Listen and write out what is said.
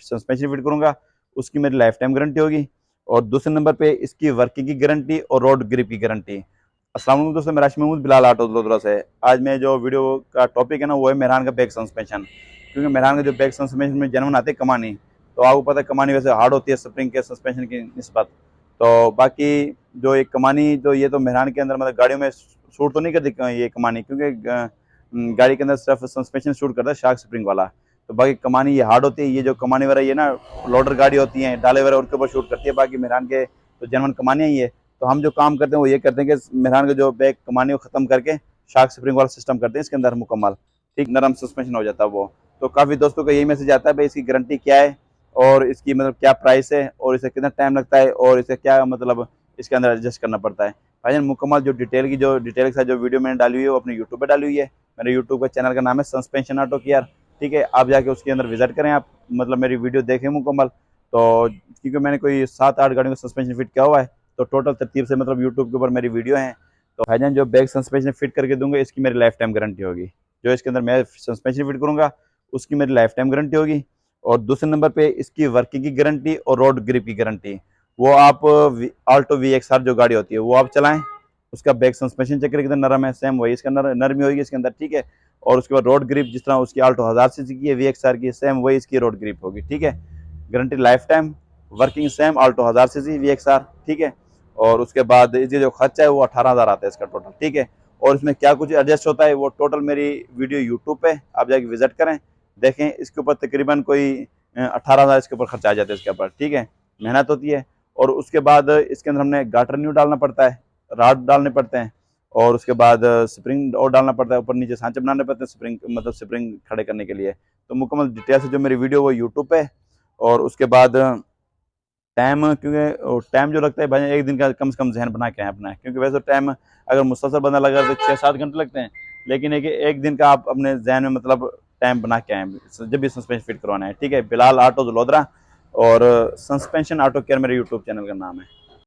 Suspension fit करूँगा उसकी मेरी लाइफ टाइम गारंटी होगी। और दूसरे नंबर पे इसकी वर्किंग की गारंटी और रोड ग्रिप की गारंटी। अस्सलाम वालेकुम दोस्तों, मैं राशिद महमूद बिलाल ऑटो वडोदरा से। आज मैं जो वीडियो का टॉपिक है ना वो है मेहरान का बैक सस्पेंशन। क्योंकि मेहरान का जो बैक सस्पेंशन में जेन्युइन आते हैं कमानी, तो आपको पता है कमानी वैसे हार्ड होती है स्प्रिंग के सस्पेंशन की निस्बत। तो बाकी जो एक कमानी जो ये तो मेहरान के अंदर मतलब गाड़ियों में शूट तो नहीं करती ये कमानी, क्योंकि गाड़ी के अंदर सिर्फ सस्पेंशन शूट करता है शार्क स्प्रिंग वाला। तो बाकी कमानी ये हार्ड होती है। ये जो कमानी वगैरह ये ना लोडर गाड़ी होती हैं डाले वगैरह उनके ऊपर शूट करती है। बाकी मेहरान के तो जेन्युइन कमानियाँ ही है। तो हम जो काम करते हैं वो ये करते हैं कि मेहरान का जो बैक कमानी को ख़त्म करके शार्क स्प्रिंग वाला सिस्टम करते हैं इसके अंदर मुकम्मल, ठीक नरम सस्पेंशन हो जाता है वो। तो काफ़ी दोस्तों का यही मैसेज आता है भाई इसकी गारंटी क्या है और इसकी मतलब क्या प्राइस है और इसे कितना टाइम लगता है और इसे क्या मतलब इसके अंदर एडजस्ट करना पड़ता है। भाईजान मुकम्मल जो डिटेल के साथ जो वीडियो मैंने डाली हुई है वो अपने यूट्यूब पर डाली हुई है। मेरे यूट्यूब का चैनल का नाम है सस्पेंशन ऑटो केयर, ठीक है। आप जाके उसके अंदर विजिट करें, आप मतलब मेरी वीडियो देखें मुकम्मल। तो क्योंकि मैंने कोई 7-8 गाड़ियों का सस्पेंशन फिट किया हुआ है, तो टोटल तरतीब से मतलब यूट्यूब के ऊपर मेरी वीडियो है। तो भाईजान जो बैक सस्पेंशन फिट करके दूंगा इसकी मेरी लाइफ टाइम गारंटी होगी। जो इसके अंदर मैं सस्पेंशन फिट करूंगा उसकी मेरी लाइफ टाइम गारंटी होगी। और दूसरे नंबर पे इसकी वर्किंग की गारंटी और रोड ग्रिप की गारंटी। वो आप आल्टो VXR जो गाड़ी होती है वो आप चलाएं, उसका बैक सस्पेंशन चेक करें कितना नरम है, सेम वही इसका नरमी होगी इसके अंदर, ठीक है। और उसके बाद रोड ग्रिप जिस तरह उसकी आल्टो 1000 सीसी की है VXR की, सेम वही इसकी रोड ग्रिप होगी, ठीक है। Guarantee life time, working same Alto 1000 CC VXR, ठीक है। और उसके बाद ये जो खर्चा है वो 18,000 आता है इसका टोटल, ठीक है। और इसमें क्या कुछ एडजस्ट होता है वो टोटल मेरी वीडियो यूट्यूब पे आप जाके विजिट करें, देखें। इसके ऊपर तकरीबन कोई 18,000 इसके ऊपर खर्चा आ जाता है इसके ऊपर, ठीक है। मेहनत होती है। और उसके बाद इसके अंदर हमने गाटर न्यू डालना पड़ता है, राड डालने पड़ते हैं। और उसके बाद स्प्रिंग और डालना पड़ता है, ऊपर नीचे सांचे बनाने पड़ते हैं स्प्रिंग मतलब स्प्रिंग खड़े करने के लिए। तो मुकम्मल डिटेल से जो मेरी वीडियो वो यूट्यूब पे। और उसके बाद टाइम, क्योंकि टाइम जो लगता है भाई एक दिन का कम से कम जहन बना के आए अपना है। क्योंकि वैसे टाइम अगर मुसलसल बंदा लगा तो 6-7 घंटे लगते हैं, लेकिन एक दिन का आप अपने जहन में मतलब टाइम बना के आए जब भी सस्पेंशन फिट करवाना है, ठीक है। बिलाल ऑटो वडोदरा और सस्पेंशन ऑटो केयर मेरे यूट्यूब चैनल का नाम है।